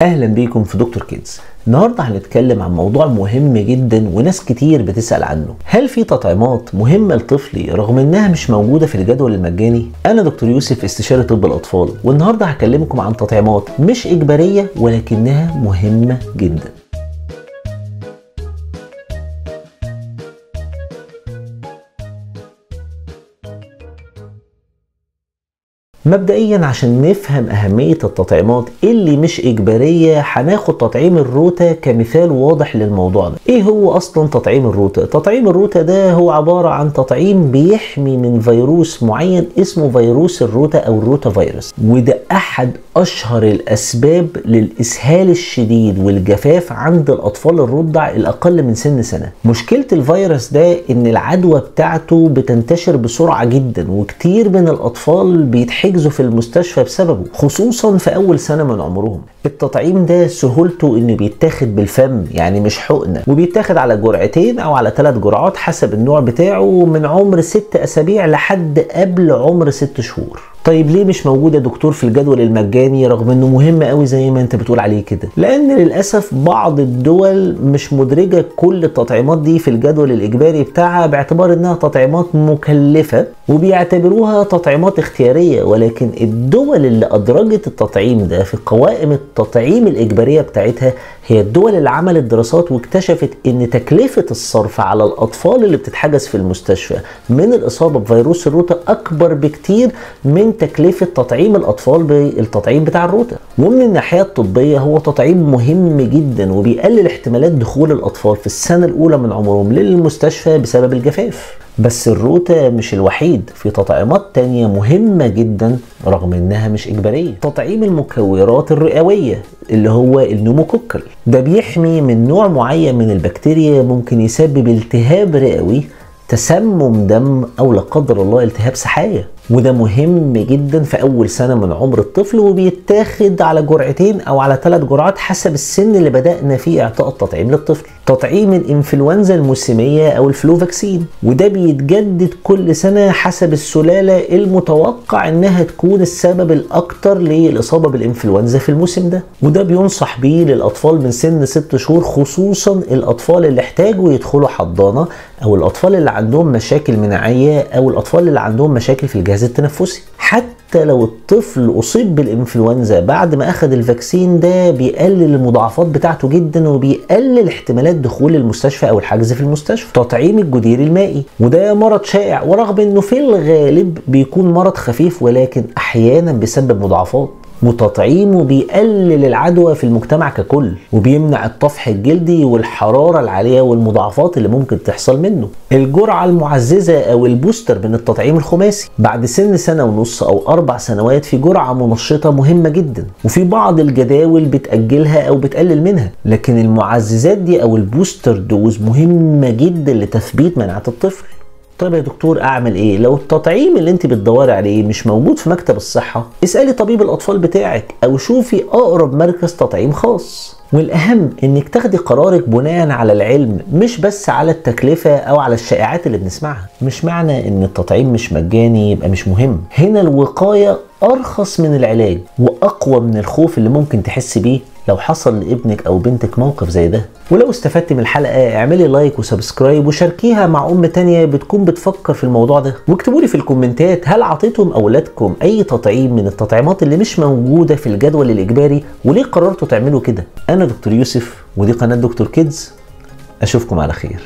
اهلا بيكم في دكتور كيدز. النهارده هنتكلم عن موضوع مهم جدا وناس كتير بتسأل عنه. هل في تطعيمات مهمة لطفلي رغم انها مش موجودة في الجدول المجاني؟ انا دكتور يوسف استشاري طب الاطفال، والنهارده هكلمكم عن تطعيمات مش اجبارية ولكنها مهمة جدا. مبدئيا عشان نفهم اهمية التطعيمات اللي مش اجبارية هناخد تطعيم الروتا كمثال واضح للموضوع ده. ايه هو اصلا تطعيم الروتا؟ تطعيم الروتا ده هو عبارة عن تطعيم بيحمي من فيروس معين اسمه فيروس الروتا او الروتا فيروس، وده احد اشهر الاسباب للاسهال الشديد والجفاف عند الاطفال الرضع الاقل من سنة. مشكلة الفيروس ده ان العدوى بتاعته بتنتشر بسرعة جدا، وكتير من الاطفال بيتحجزوا في المستشفى بسببه، خصوصا في اول سنة من عمرهم. التطعيم ده سهولته انه بيتاخد بالفم، يعني مش حقنة، وبيتاخد على جرعتين او على 3 جرعات حسب النوع بتاعه، من عمر 6 اسابيع لحد قبل عمر 6 شهور. طيب ليه مش موجود يا دكتور في الجدول المجاني رغم انه مهم قوي زي ما انت بتقول عليه كده؟ لان للاسف بعض الدول مش مدرجة كل التطعيمات دي في الجدول الاجباري بتاعها، باعتبار انها تطعيمات مكلفة وبيعتبروها تطعيمات اختيارية. ولكن الدول اللي ادرجت التطعيم ده في قوائم التطعيم الاجبارية بتاعتها هي الدول اللي عملت دراسات واكتشفت ان تكلفة الصرف على الاطفال اللي بتتحجز في المستشفى من الاصابة بفيروس الروتا اكبر بكتير من تكلفة تطعيم الأطفال بالتطعيم بتاع الروتا. ومن الناحية الطبية هو تطعيم مهم جدا وبيقلل احتمالات دخول الأطفال في السنة الأولى من عمرهم للمستشفى بسبب الجفاف. بس الروتا مش الوحيد، في تطعيمات تانية مهمة جدا رغم انها مش اجبارية. تطعيم المكورات الرئوية اللي هو النوموكوكل، ده بيحمي من نوع معين من البكتيريا ممكن يسبب التهاب رئوي، تسمم دم، او لا قدر الله التهاب سحايا. وده مهم جدا في اول سنة من عمر الطفل، وبيتاخد على جرعتين او على 3 جرعات حسب السن اللي بدأنا فيه اعطاء التطعيم للطفل. تطعيم الانفلونزا الموسمية او الفلو فاكسين، وده بيتجدد كل سنة حسب السلالة المتوقع انها تكون السبب الاكتر للاصابة بالانفلونزا في الموسم ده. وده بينصح بيه للاطفال من سن 6 شهور، خصوصا الاطفال اللي احتاجوا يدخلوا حضانة، او الاطفال اللي عندهم مشاكل مناعية، او الاطفال اللي عندهم مشاكل في الجهاز التنفسي. حتى لو الطفل اصيب بالانفلونزا بعد ما اخذ الفاكسين ده بيقلل المضاعفات بتاعته جدا، وبيقلل احتمالات دخول المستشفى او الحجز في المستشفى. تطعيم الجدير المائي، وده مرض شائع ورغم انه في الغالب بيكون مرض خفيف ولكن احيانا بيسبب مضاعفات، وتطعيمه بيقلل العدوى في المجتمع ككل، وبيمنع الطفح الجلدي والحرارة العالية والمضاعفات اللي ممكن تحصل منه. الجرعة المعززة او البوستر من التطعيم الخماسي بعد سن 1.5 سنة او 4 سنوات في جرعة منشطة مهمة جدا، وفي بعض الجداول بتأجلها او بتقلل منها، لكن المعززات دي او البوستر دوز مهمة جدا لتثبيت مناعة الطفل. طيب يا دكتور اعمل ايه؟ لو التطعيم اللي انت بتدوري عليه مش موجود في مكتب الصحة، اسألي طبيب الاطفال بتاعك او شوفي اقرب مركز تطعيم خاص. والاهم انك تاخدي قرارك بناء على العلم، مش بس على التكلفة او على الشائعات اللي بنسمعها. مش معنى ان التطعيم مش مجاني يبقى مش مهم. هنا الوقاية ارخص من العلاج واقوى من الخوف اللي ممكن تحس بيه لو حصل لابنك او بنتك موقف زي ده. ولو استفدت من الحلقة اعملي لايك وسبسكرايب وشاركيها مع ام تانية بتكون بتفكر في الموضوع ده، واكتبوا لي في الكومنتات هل عطيتم اولادكم اي تطعيم من التطعيمات اللي مش موجودة في الجدول الاجباري، وليه قررتوا تعملوا كده. انا دكتور يوسف ودي قناة دكتور كيدز، اشوفكم على خير.